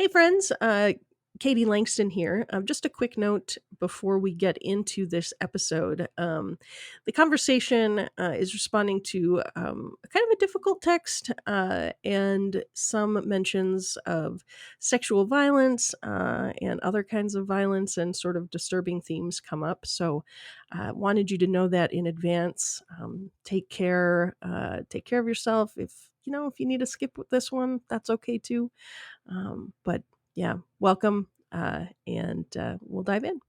Hey, friends. Katie Langston here. Just a quick note before we get into this episode. The conversation is responding to kind of a difficult text and some mentions of sexual violence and other kinds of violence and sort of disturbing themes come up. So I wanted you to know that in advance. Take care. Take care of yourself. If you need to skip this one, that's okay too. But yeah, welcome, and we'll dive in.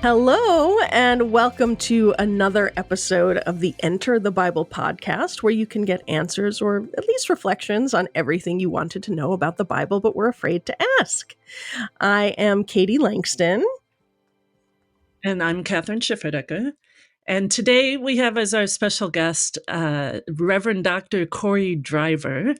Hello, and welcome to another episode of the Enter the Bible podcast, where you can get answers or at least reflections on everything you wanted to know about the Bible but were afraid to ask. I am Katie Langston. And I'm Catherine Schifferdecker. And today we have as our special guest Reverend Dr. Corey Driver.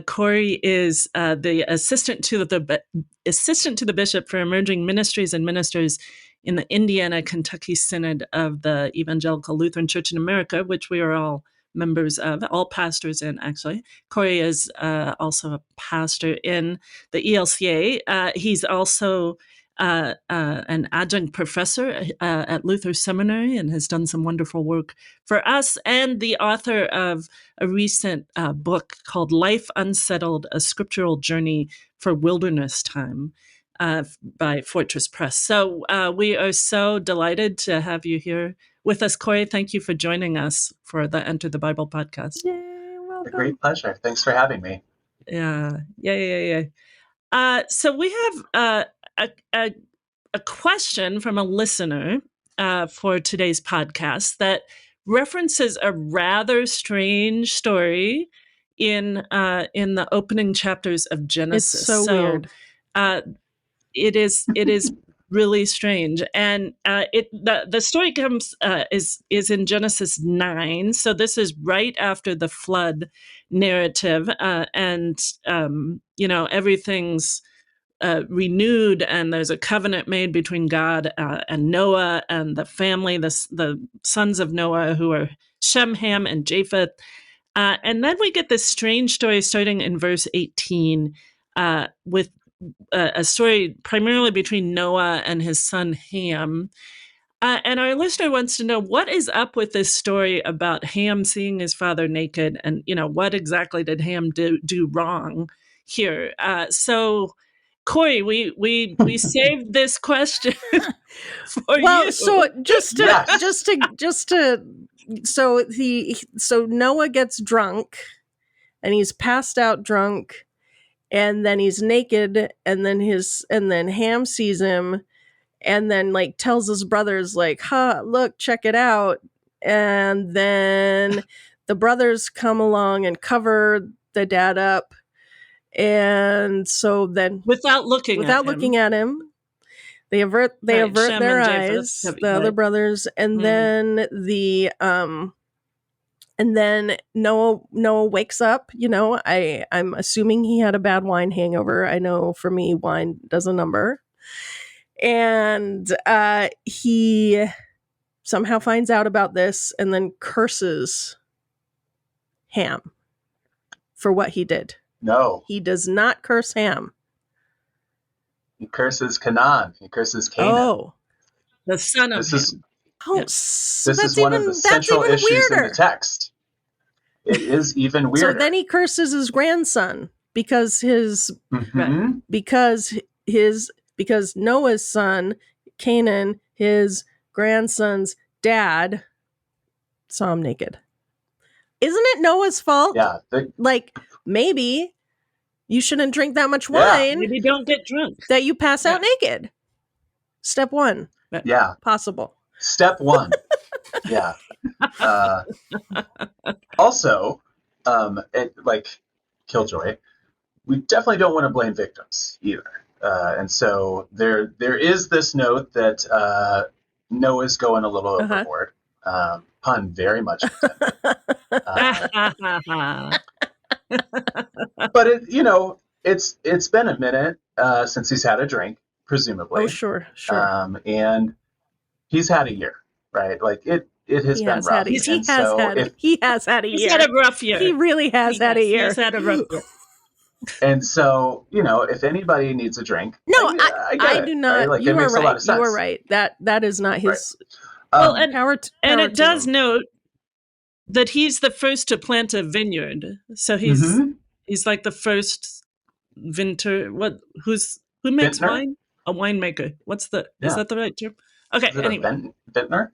Corey is the assistant to the bishop for emerging ministries and ministers in the Indiana Kentucky Synod of the Evangelical Lutheran Church in America, which we are all members of, all pastors in, actually. Corey is also a pastor in the ELCA. He's also an adjunct professor at Luther Seminary and has done some wonderful work for us, and the author of a recent book called Life Unsettled, A Scriptural Journey for Wilderness Time by Fortress Press. So we are so delighted to have you here with us, Corey. Thank you for joining us for the Enter the Bible podcast. Yay, welcome. A great pleasure. Thanks for having me. Yeah. So we have a question from a listener for today's podcast that references a rather strange story in the opening chapters of Genesis. It's so weird. It is really strange, and the story comes is in Genesis 9. So this is right after the flood narrative, and everything's renewed, and there's a covenant made between God and Noah and the family, the sons of Noah, who are Shem, Ham, and Japheth. And then we get this strange story starting in verse 18 with a story primarily between Noah and his son Ham. And our listener wants to know, what is up with this story about Ham seeing his father naked, and what exactly did Ham do wrong here? So Corey, we saved this question for you. So so Noah gets drunk, and he's passed out drunk, and then he's naked, and then Ham sees him, and then tells his brothers look, check it out, and then the brothers come along and cover the dad up. And so then, without looking at him, they avert their eyes, the other brothers, and then Noah wakes up. I'm assuming he had a bad wine hangover. I know for me, wine does a number, and he somehow finds out about this and then curses Ham for what he did. No. He does not curse Ham. He curses Canaan. He curses Canaan. Oh. The son of Ham. So this is one of the central issues weirder. in the text. It is even weirder. So then he curses his grandson because because Noah's son, Canaan, his grandson's dad, saw him naked. Isn't it Noah's fault? Yeah. Maybe you shouldn't drink that much wine. Maybe don't get drunk. That you pass out naked. Step one. Yeah. Possible. Step one. Yeah. Also, Killjoy, we definitely don't want to blame victims either. And so there is this note that Noah's going a little overboard. Pun very much intended. But it's been a minute since he's had a drink, presumably. Oh, sure. And he's had a year, right? it has been rough. He has had a year. He's had a rough year. He really has had a year. He's had a rough year. And so, if anybody needs a drink, no, I do not. Right? Like, you it makes are right. a lot of sense. You are right. That is not his. Right. Well, and it does note that he's the first to plant a vineyard. So he's like the first vintner. Who makes Vintner? wine? A winemaker. Is that the right term? Okay. Is it anyway, vintner?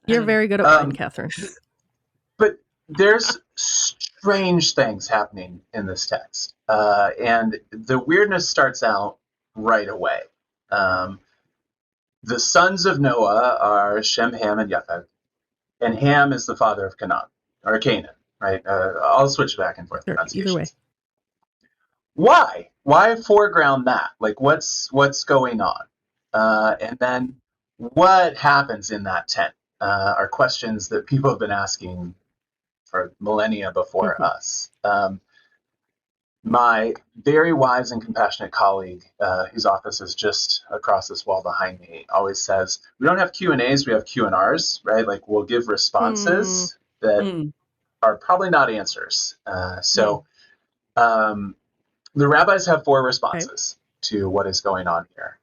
You're very good at wine, Catherine. But there's strange things happening in this text, and the weirdness starts out right away. The sons of Noah are Shem, Ham, and Japheth, and Ham is the father of Canaan, right? I'll switch back and forth. Sure, either way. Why? Why foreground that? Like, what's going on? And then what happens in that tent are questions that people have been asking for millennia before us. My very wise and compassionate colleague, whose office is just across this wall behind me, always says, we don't have Q&As, we have Q&Rs, right? Like, we'll give responses that are probably not answers. So the rabbis have 4 responses to what is going on here.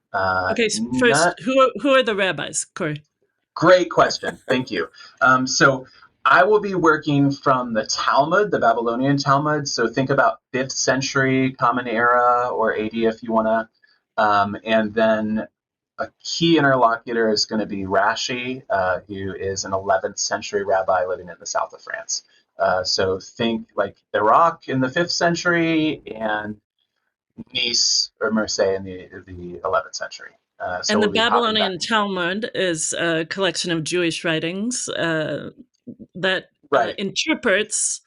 Okay, first, who are the rabbis, Corey? Great question. Thank you. So I will be working from the Talmud, the Babylonian Talmud. So think about 5th century Common Era or AD if you want to. And then a key interlocutor is going to be Rashi, who is an 11th century rabbi living in the south of France. So think like Iraq in the 5th century and Nice or Marseille in the 11th century. So and the Babylonian Talmud is a collection of Jewish writings that interprets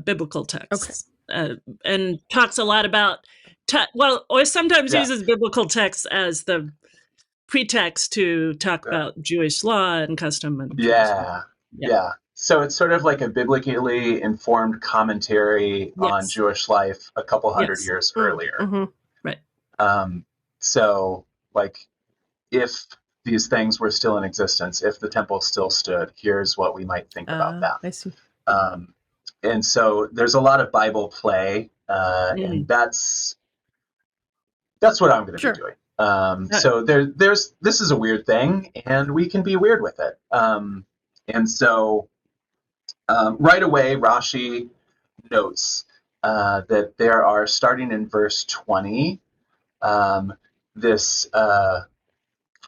biblical texts and talks a lot about, or sometimes uses biblical texts as the pretext to talk about Jewish law and custom. And yeah. So it's sort of like a biblically informed commentary on Jewish life a couple hundred years earlier. Right. So, like, if these things were still in existence, if the temple still stood, here's what we might think about that. I see. And so there's a lot of Bible play, and that's what I'm going to be doing. So this is a weird thing, and we can be weird with it. And so right away, Rashi notes that there are, starting in verse 20, this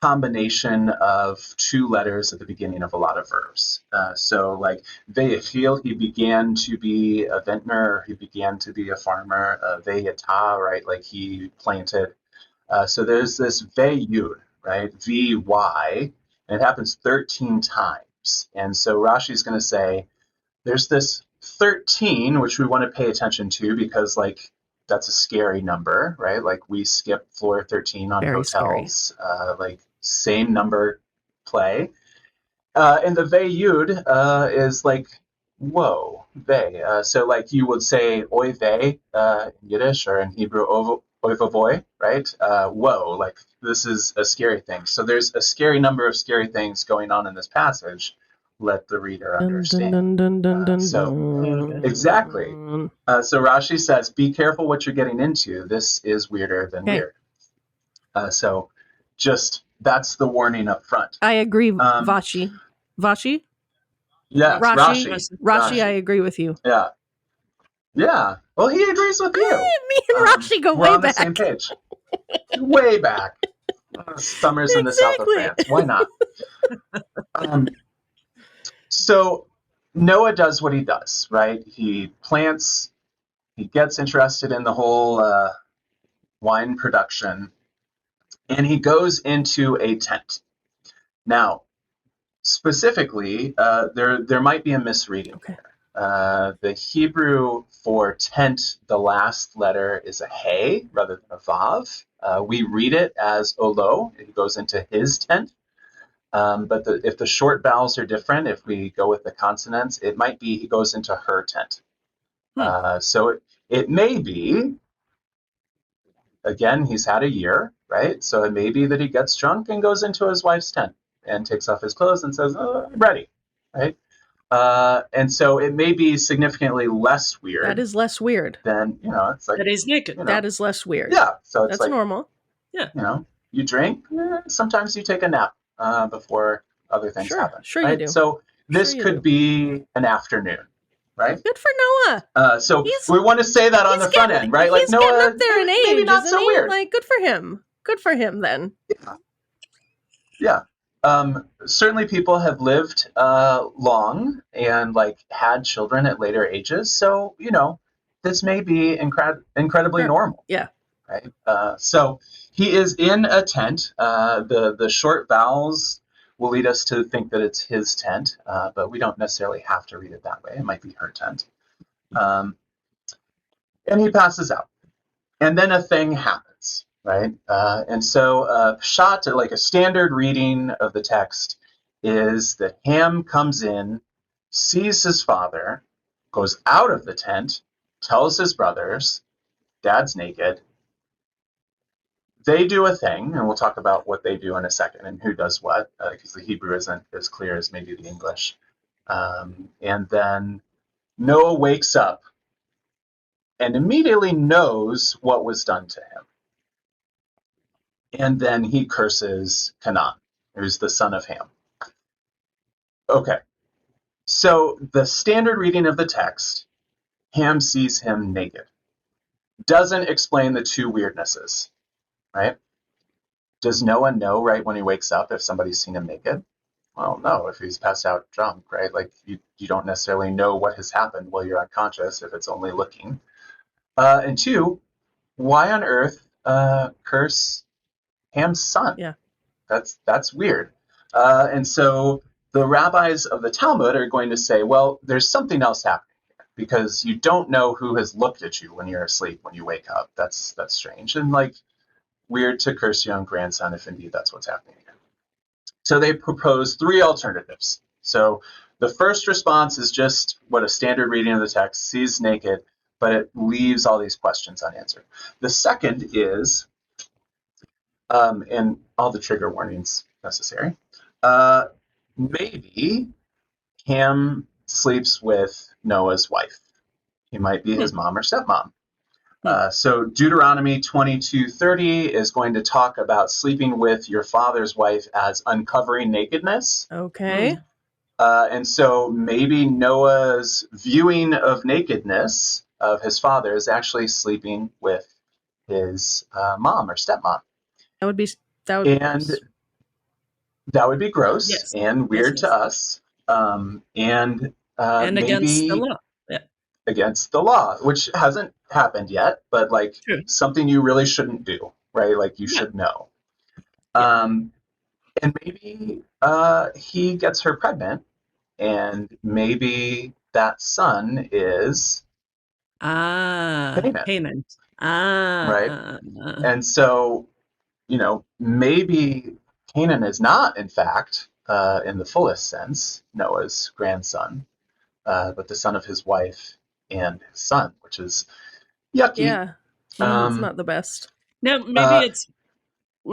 combination of 2 letters at the beginning of a lot of verbs. So like Vayachil, he began to be a vintner, he began to be a farmer. Vayata, right, like he planted. So there's this Vayud, right, V-Y, and it happens 13 times. And so Rashi's going to say, there's this 13, which we want to pay attention to because, like, that's a scary number, right? Like, we skip floor 13 on hotels. Like, same number play. And the Vayud is like, whoa, Vay. So, like, you would say oy vey in Yiddish or in Hebrew, oy vavoy, right? Whoa, like, this is a scary thing. So there's a scary number of scary things going on in this passage. Let the reader understand. Exactly. So Rashi says, be careful what you're getting into. This is weirder than weird. So just, that's the warning up front. I agree, Vashi. Vashi? Yeah, Rashi, I agree with you. Yeah. Yeah. Well, he agrees with you. Me and Rashi go we're way on back. The same page. Way back. Summers in the south of France. Why not? So Noah does what he does, right? He plants, he gets interested in the whole wine production, and he goes into a tent. Now, specifically, there might be a misreading here. The Hebrew for tent, the last letter is a hey rather than a vav. We read it as olo. It goes into his tent. But if the short vowels are different, if we go with the consonants, it might be he goes into her tent. So it may be, again, he's had a year, right? So it may be that he gets drunk and goes into his wife's tent and takes off his clothes and says, oh, I'm ready. right? And so it may be significantly less weird. That is less weird. Than, it's like, that he's naked. That is less weird. Yeah, so it's that's like normal. Yeah, you drink. Sometimes you take a nap before other things happen. Sure, right? you do. So this could be an afternoon, right? Good for Noah. So we want to say that on the front end, right? Like he's Noah, getting up there in age, maybe not so weird. Like, good for him. Good for him, then. Yeah. Certainly people have lived long and like had children at later ages. So, this may be incredibly normal. Yeah. Right. So he is in a tent. The short vowels will lead us to think that it's his tent, but we don't necessarily have to read it that way. It might be her tent. And he passes out. And then a thing happens, right? And so shot to like a standard reading of the text is that Ham comes in, sees his father, goes out of the tent, tells his brothers, Dad's naked. They do a thing, and we'll talk about what they do in a second and who does what, because the Hebrew isn't as clear as maybe the English. And then Noah wakes up and immediately knows what was done to him. And then he curses Canaan, who's the son of Ham. Okay, so the standard reading of the text, Ham sees him naked, doesn't explain the two weirdnesses, right? Does Noah know right when he wakes up if somebody's seen him naked? Well, no, if he's passed out drunk, right? Like you don't necessarily know what has happened while you're unconscious if it's only looking. And two, why on earth curse Ham's son? Yeah. That's weird. And so the rabbis of the Talmud are going to say, well, there's something else happening here because you don't know who has looked at you when you're asleep, when you wake up. That's strange. And like weird to curse your own grandson if indeed that's what's happening here. So they propose three alternatives. So the first response is just what a standard reading of the text sees naked, but it leaves all these questions unanswered. The second is, and all the trigger warnings necessary, maybe Ham sleeps with Noah's wife. He might be his mom or stepmom. So Deuteronomy 22:30 is going to talk about sleeping with your father's wife as uncovering nakedness. Okay. And so maybe Noah's viewing of nakedness of his father is actually sleeping with his mom or stepmom. That would be that would be gross yes. and weird to us. And against the law. Against the law, which hasn't happened yet, but like something you really shouldn't do, right? Like you should know. And maybe he gets her pregnant, and maybe that son is Canaan. Right. And so, maybe Canaan is not, in fact, in the fullest sense, Noah's grandson, but the son of his wife and his son, which is yucky. Yeah, it's not the best. Now, maybe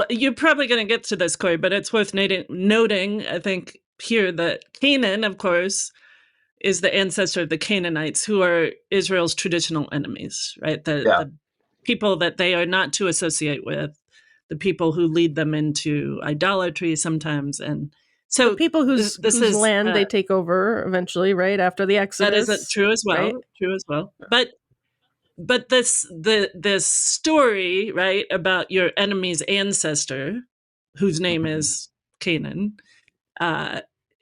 you're probably going to get to this, Corey, but it's worth noting, I think, here that Canaan, of course, is the ancestor of the Canaanites, who are Israel's traditional enemies, right? The people that they are not to associate with, the people who lead them into idolatry sometimes. And so the people whose land they take over eventually, right after the Exodus. That is true as well. Right? True as well. But this story, right, about your enemy's ancestor, whose name is Canaan,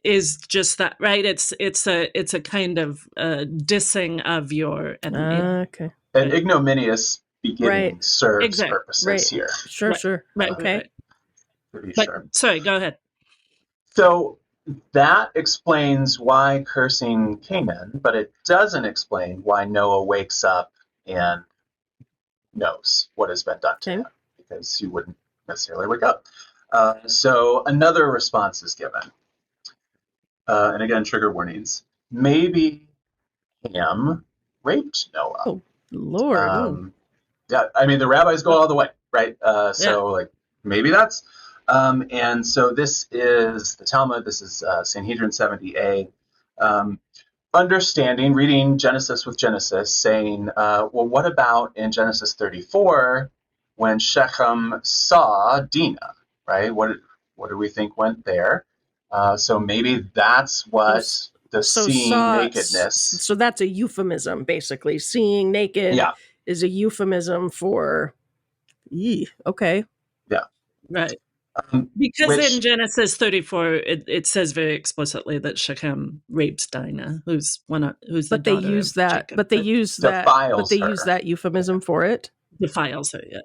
is just that, right? It's a kind of dissing of your enemy. Okay. An ignominious beginning serves purposes here. Sure. Right. Okay. Pretty sure. Sorry, go ahead. So that explains why cursing Canaan, but it doesn't explain why Noah wakes up and knows what has been done to him, because he wouldn't necessarily wake up. So another response is given. And again, trigger warnings. Maybe Ham raped Noah. Oh, Lord. Yeah, I mean, the rabbis go all the way, right? So like maybe that's... and so this is the Talmud. This is Sanhedrin 70a. Understanding, reading Genesis with Genesis, saying, well, what about in Genesis 34 when Shechem saw Dinah, right? What do we think went there? So maybe that's what the seeing nakedness. So that's a euphemism, basically. Seeing naked is a euphemism for, okay. Yeah. Right. Because in Genesis 34, it says very explicitly that Shechem rapes Dinah, who's the daughter of Jacob. But they use that euphemism for it. Defiles her, yeah.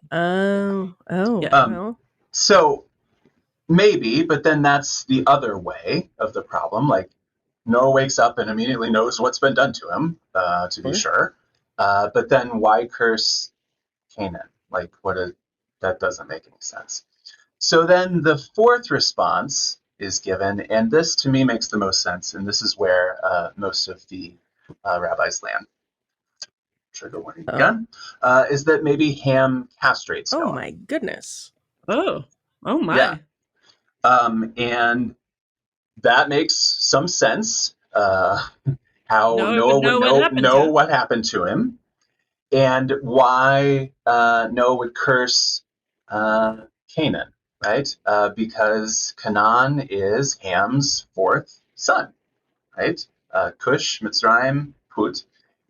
Well. So maybe, but then that's the other way of the problem. Like Noah wakes up and immediately knows what's been done to him, to be sure. But then why curse Canaan? Like that doesn't make any sense. So then the fourth response is given, and this to me makes the most sense, and this is where most of the rabbis land. Trigger warning again. Is that maybe Ham castrates Noah. Oh my goodness. Oh my. Yeah. And that makes some sense. How Noah would know what happened to him, and why Noah would curse Canaan. Right? Because Canaan is Ham's fourth son, right? Cush, Mitzrayim, Put,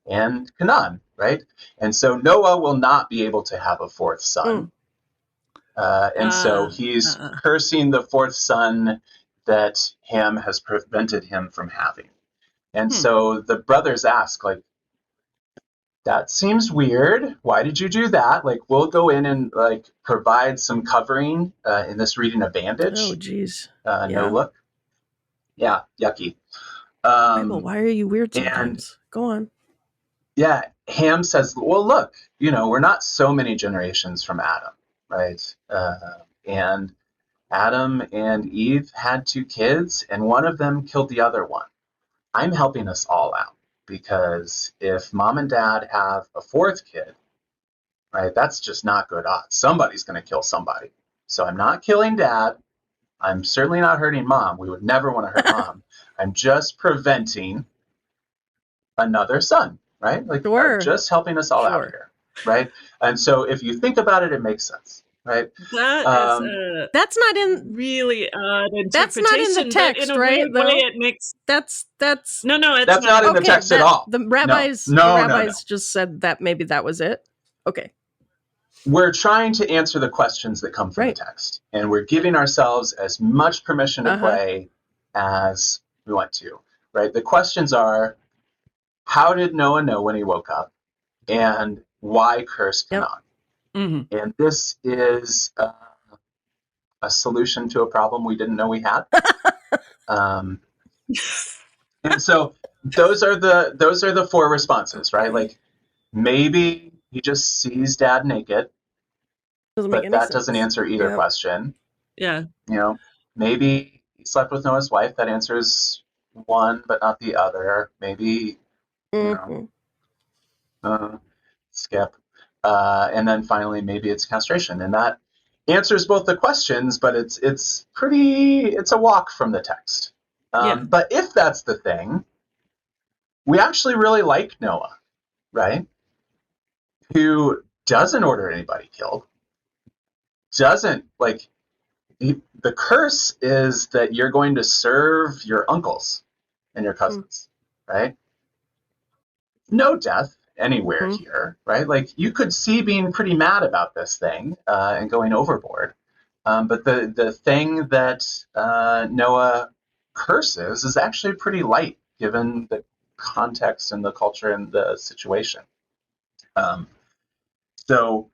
and Canaan, right? And so Noah will not be able to have a fourth son. And so he's cursing the fourth son that Ham has prevented him from having. And so the brothers ask, like, that seems weird. Why did you do that? Like, we'll go in and like provide some covering in this reading of bandage. Oh, geez. No look. Yeah, yucky. Bible, why are you weird sometimes? Go on. Yeah, Ham says, well, look, we're not so many generations from Adam, right? And Adam and Eve had 2 kids, and one of them killed the other one. I'm helping us all out. Because if mom and dad have a 4th kid, right, that's just not good odds. Somebody's going to kill somebody. So I'm not killing dad. I'm certainly not hurting mom. We would never want to hurt mom. I'm just preventing another son, right? Like just helping us all out here, right? And so if you think about it, it makes sense, right? That's not in really odd interpretation. That's not in the text, right? Way it makes that's no, that's not in the text at all. The rabbis just said that maybe that was it. Okay. We're trying to answer the questions that come from the text, and we're giving ourselves as much permission to play as we want to, right? The questions are, how did Noah know when he woke up, and why curse Canaan? Mm-hmm. And this is a solution to a problem we didn't know we had. And so those are the 4 responses, right? Like maybe he just sees dad naked, but that doesn't answer either question. Yeah. Maybe he slept with Noah's wife. That answers one, but not the other. Maybe, skip. And then finally, maybe it's castration. And that answers both the questions, but it's a walk from the text. But if that's the thing, we actually really like Noah, right? Who doesn't order anybody killed, doesn't the curse is that you're going to serve your uncles and your cousins, right? No death anywhere here, right? Like you could see being pretty mad about this thing and going overboard. But the thing that Noah curses is actually pretty light given the context and the culture and the situation. So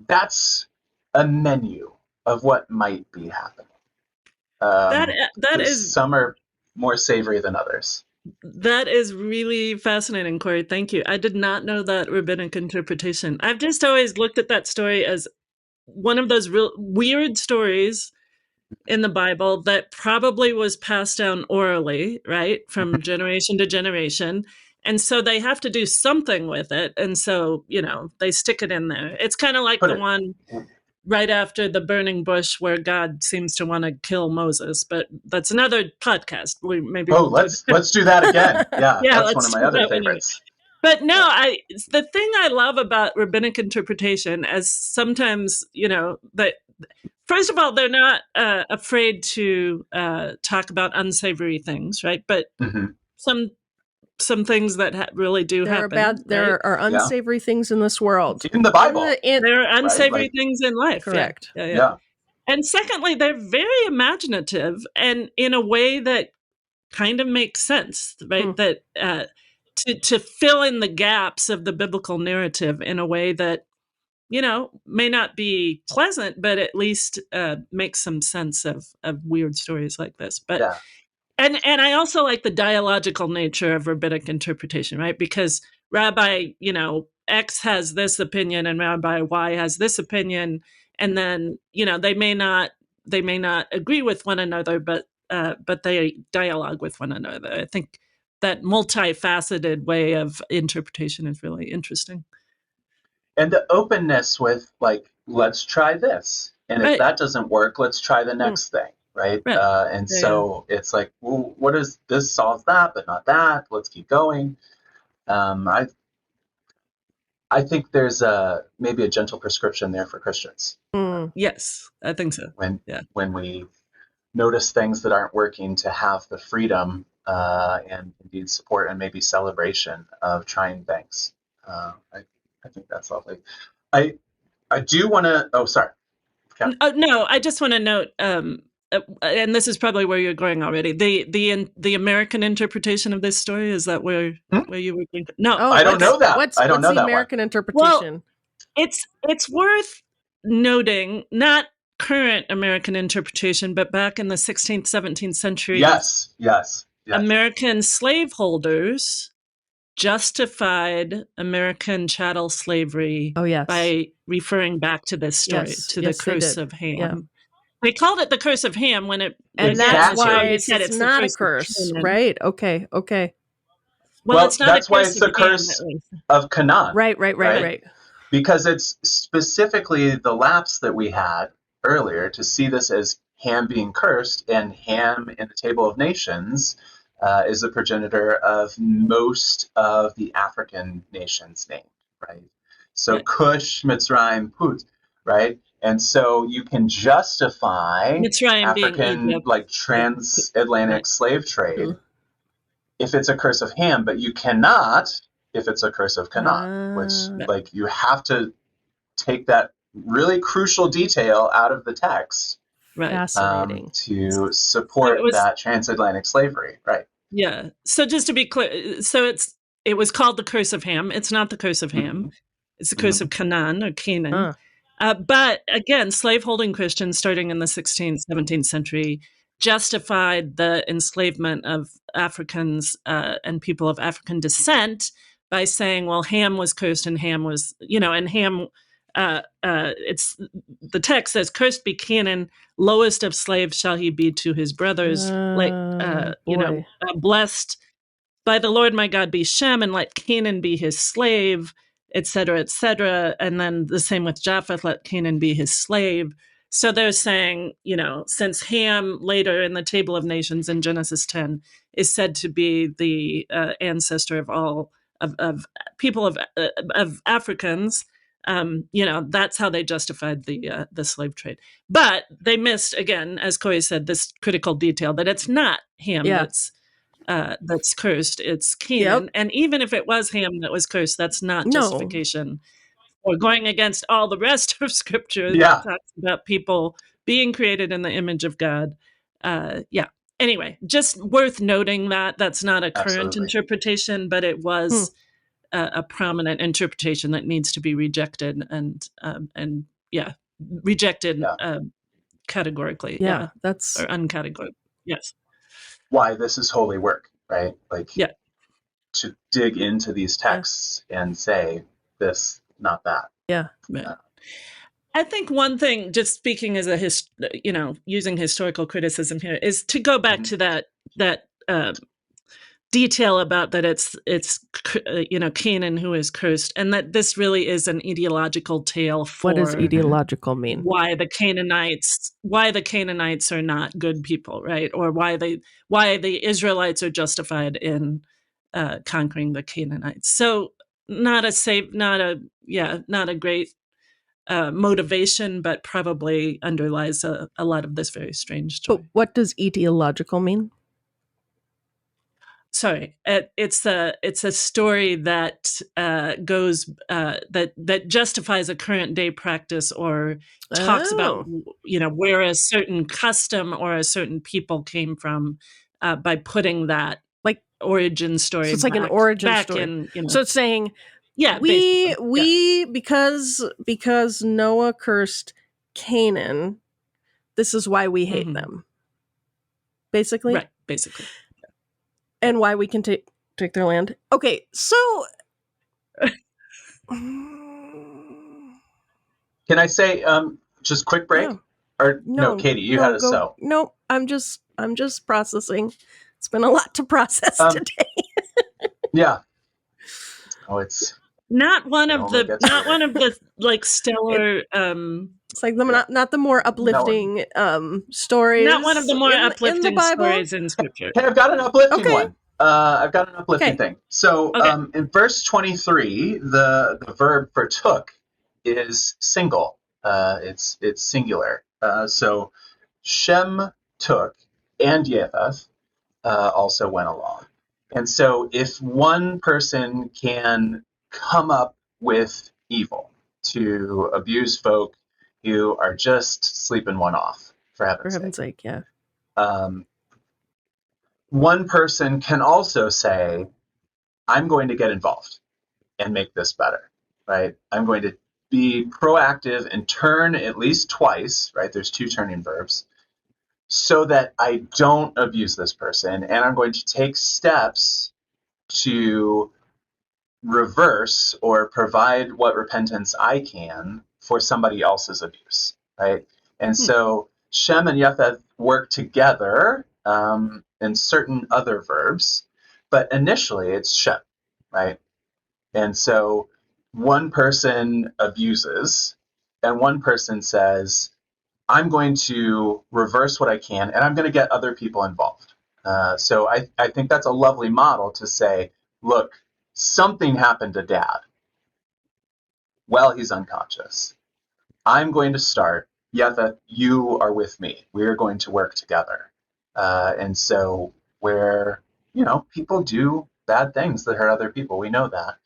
that's a menu of what might be happening. That is, some are more savory than others. That is really fascinating, Corey. Thank you. I did not know that rabbinic interpretation. I've just always looked at that story as one of those real weird stories in the Bible that probably was passed down orally, right, from generation to generation. And so they have to do something with it. And so, they stick it in there. It's kind of like the one right after the burning bush where God seems to want to kill Moses, but that's another podcast. Let's do that again. Yeah, Yeah, that's one of let's my do other that one again. favorites. But no, Yeah. the thing I love about rabbinic interpretation is sometimes, that first of all, they're not afraid to talk about unsavory things, right? But some things that really do happen. There are unsavory things in this world. In the Bible. There are unsavory things in life. Correct. Yeah. And secondly, they're very imaginative and in a way that kind of makes sense, right? That to fill in the gaps of the biblical narrative in a way that, may not be pleasant, but at least makes some sense of weird stories like this. But and I also like the dialogical nature of rabbinic interpretation, right? Because Rabbi, X has this opinion and Rabbi Y has this opinion, and then they may not agree with one another, but they dialogue with one another. I think that multifaceted way of interpretation is really interesting. And the openness with let's try this, and if that doesn't work, let's try the next thing, right? So it's like, well, what is this solves that, but not that. Let's keep going. I think there's maybe a gentle prescription there for Christians. Yes, I think so. When we notice things that aren't working, to have the freedom and indeed support and maybe celebration of trying things. I think that's lovely. I do want to. Oh, sorry. No, I just want to note, and this is probably where you're going already. The American interpretation of this story, is that where you were going? No, I don't know that. What's I don't know the that American one. interpretation? Well, it's worth noting, not current American interpretation, but back in the 16th, 17th century. Yes. American slaveholders justified American chattel slavery by referring back to this story, to the curse of Ham. Yeah. They called it the curse of Ham when it, and that's why it's not a curse, right? Okay. Well, it's not that's a curse why it's the curse of Canaan. Right. Because it's specifically the lapse that we had earlier to see this as Ham being cursed, and Ham in the Table of Nations is the progenitor of most of the African nations named, right? So Cush, Mitzrayim, Put, right? And so you can justify African, transatlantic slave trade if it's a curse of Ham, but you cannot if it's a curse of Canaan, which you have to take that really crucial detail out of the text. Fascinating. To support that transatlantic slavery, right? Yeah. So just to be clear, it was called the curse of Ham. It's not the curse of Ham. It's the curse of Canaan or Canaan. But again, slaveholding Christians starting in the 16th, 17th century justified the enslavement of Africans and people of African descent by saying, well, Ham was cursed and Ham was, and Ham, it's the text says, cursed be Canaan, lowest of slaves shall he be to his brothers. Blessed by the Lord my God be Shem, and let Canaan be his slave, etc., etc. And then the same with Japheth, let Canaan be his slave. So they're saying, since Ham later in the Table of Nations in Genesis 10 is said to be the ancestor of all of people of Africans, that's how they justified the slave trade. But they missed, again, as Corey said, this critical detail that it's not Ham that's cursed, it's Canaan. And even if it was Ham that was cursed, that's not justification or going against all the rest of Scripture that talks about people being created in the image of God. Anyway, just worth noting that that's not a current interpretation, but it was a prominent interpretation that needs to be rejected and rejected categorically. That's or uncategorically. Yes. Why this is holy work, right? To dig into these texts and say this, not that. Yeah. I think one thing, just speaking as using historical criticism here, is to go back to that detail about that it's Canaan who is cursed, and that this really is an etiological tale for what does etiological mean? Why the Canaanites are not good people, right? Or why the Israelites are justified in conquering the Canaanites. So not a great motivation, but probably underlies a lot of this very strange story. But what does etiological mean? Sorry, it's a story that goes that justifies a current day practice, or talks about where a certain custom or a certain people came from, by putting that like origin story. So it's like an origin story. So it's saying, because Noah cursed Canaan, this is why we hate them. Basically, right? Basically. And why we can take their land. Okay, so can I say just quick break? Yeah. Or no, Katie, you had a so. No, I'm just processing. It's been a lot to process today. Yeah. Oh, it's not one of the like stellar. It's like not the more uplifting stories. Not one of the more uplifting in the Bible. stories in Scripture. Hey, I've got an uplifting one. I've got an uplifting thing. So in verse 23, the verb for took is single. It's singular. So Shem took, and Japheth also went along. And so if one person can come up with evil to abuse folk who are just sleeping one off, for heaven's sake, yeah. One person can also say, I'm going to get involved and make this better, right? I'm going to be proactive and turn at least twice, right? There's two turning verbs, so that I don't abuse this person. And I'm going to take steps to reverse or provide what repentance I can for somebody else's abuse, right? And so Shem and Japheth work together in certain other verbs, but initially it's Shem, right? And so one person abuses and one person says, I'm going to reverse what I can, and I'm going to get other people involved. So I think that's a lovely model to say, look, something happened to Dad while he's unconscious. I'm going to start. Japheth, you are with me. We're going to work together. And so where, people do bad things that hurt other people, we know that.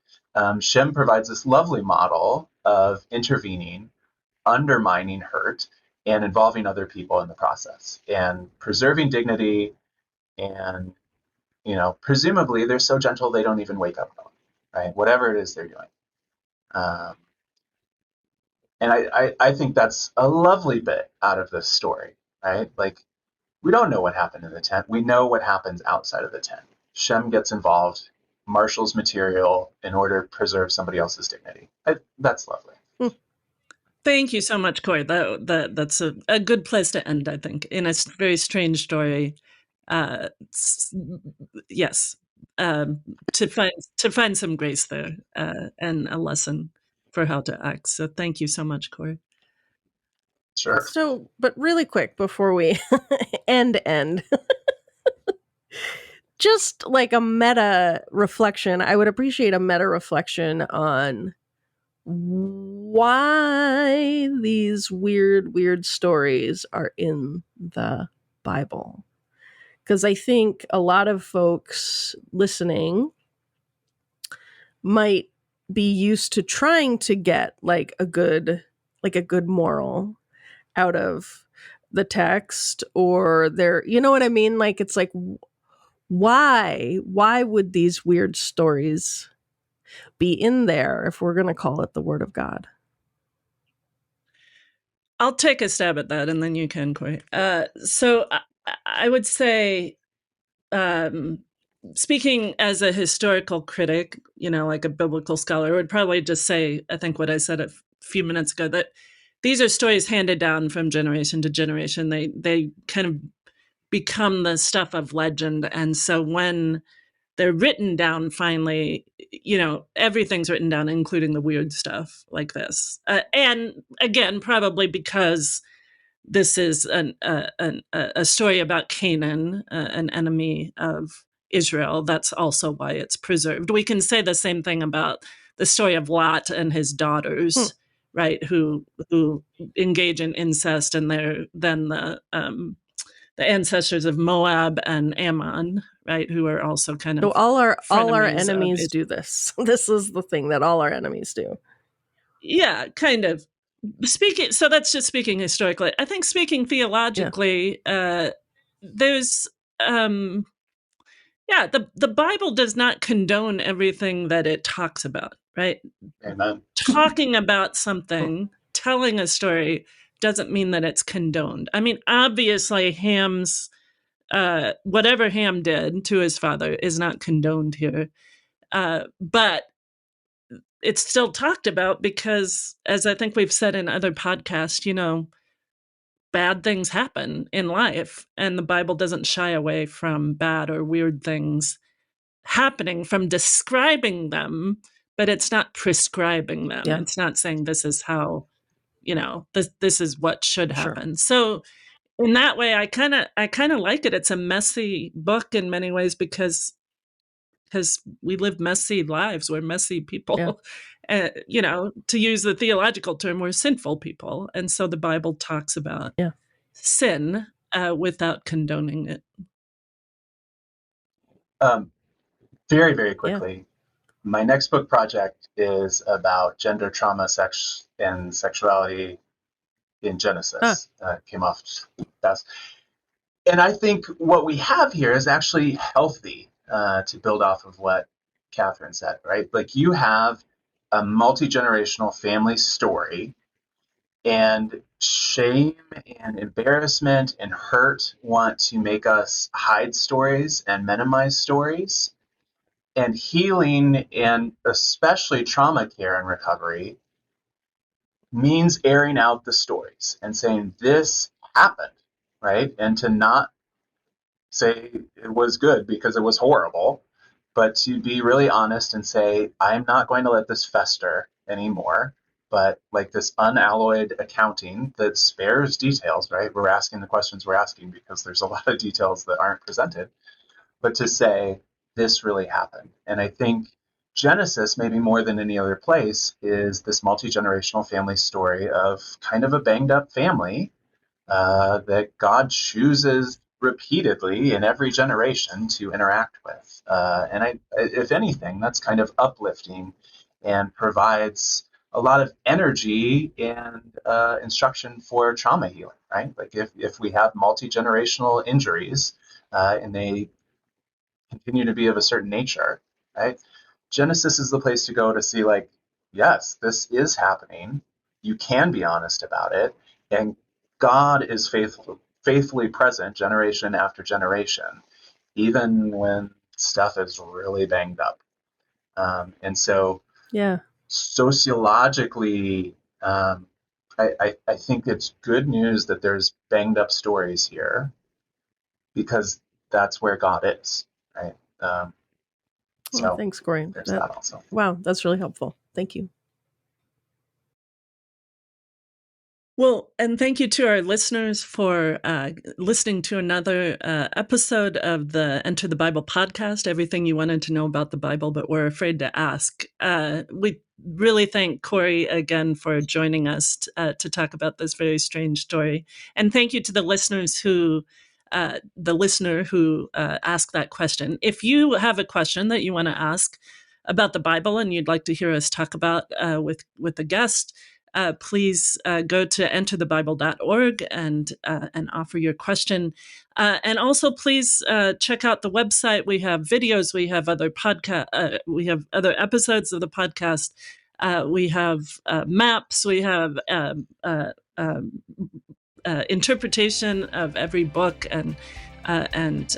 Shem provides this lovely model of intervening, undermining hurt, and involving other people in the process, and preserving dignity. And, presumably they're so gentle they don't even wake up, right? Whatever it is they're doing. And I think that's a lovely bit out of this story, right? Like, we don't know what happened in the tent. We know what happens outside of the tent. Shem gets involved, marshals material in order to preserve somebody else's dignity. That's lovely. Thank you so much, Corey. That's a good place to end, I think, in a very strange story. Yes, to find some grace there, and a lesson for how to act. So thank you so much, Corey. Sure. So, but really quick before we end, just like a meta reflection, I would appreciate a meta reflection on why these weird stories are in the Bible. Because I think a lot of folks listening might be used to trying to get like a good moral out of the text, or their, you know what I mean? Like, it's like, why would these weird stories be in there if we're going to call it the Word of God? I'll take a stab at that, and then you can, Corey. So I would say, speaking as a historical critic, like a biblical scholar, I would probably just say, I think what I said a few minutes ago, that these are stories handed down from generation to generation. They kind of become the stuff of legend. And so when they're written down finally, everything's written down, including the weird stuff like this. And again, probably because this is a story about Canaan, an enemy of Israel. That's also why it's preserved. We can say the same thing about the story of Lot and his daughters, right? Who engage in incest, and they're then the ancestors of Moab and Ammon, right? Who are also kind of so all our enemies do this. This is the thing that all our enemies do. Yeah, kind of. So that's just speaking historically. I think speaking theologically, there's the Bible does not condone everything that it talks about, right? Amen. Talking about something, telling a story, doesn't mean that it's condoned. I mean, obviously Ham's whatever Ham did to his father is not condoned here, but it's still talked about because, as I think we've said in other podcasts, bad things happen in life, and the Bible doesn't shy away from bad or weird things happening, from describing them, but it's not prescribing them. Yeah. It's not saying this is how, this is what should happen. Sure. So in that way, I kind of like it. It's a messy book in many ways because we live messy lives. We're messy people. Yeah. To use the theological term, we're sinful people. And so the Bible talks about sin without condoning it. Very, very quickly, my next book project is about gender trauma, sex, and sexuality in Genesis. Came off fast. And I think what we have here is actually healthy, to build off of what Catherine said, right? Like, you have a multi-generational family story, and shame and embarrassment and hurt want to make us hide stories and minimize stories. And healing, and especially trauma care and recovery, means airing out the stories and saying this happened, right? And to not say it was good because it was horrible, but to be really honest and say, I'm not going to let this fester anymore. But like this unalloyed accounting that spares details, right? We're asking the questions we're asking because there's a lot of details that aren't presented. But to say, this really happened. And I think Genesis, maybe more than any other place, is this multi-generational family story of kind of a banged up family that God chooses repeatedly in every generation to interact with. And if anything, that's kind of uplifting and provides a lot of energy and instruction for trauma healing, right? Like if we have multi-generational injuries and they continue to be of a certain nature, right? Genesis is the place to go to see, like, yes, this is happening. You can be honest about it. And God is faithfully present generation after generation, even when stuff is really banged up. And so sociologically, I think it's good news that there's banged up stories here, because that's where God is, right? Thanks, Corey. There's that also. Wow, that's really helpful. Thank you. Well, and thank you to our listeners for listening to another episode of the Enter the Bible podcast, everything you wanted to know about the Bible but were afraid to ask. We really thank Corey again for joining us to talk about this very strange story. And thank you to the listeners who asked that question. If you have a question that you want to ask about the Bible and you'd like to hear us talk about with a guest, please go to enterthebible.org and offer your question. And also, please check out the website. We have videos. We have other we have other episodes of the podcast. We have maps. We have interpretation of every book and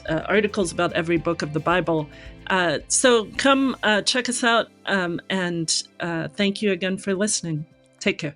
articles about every book of the Bible. So come check us out. And thank you again for listening. Take care.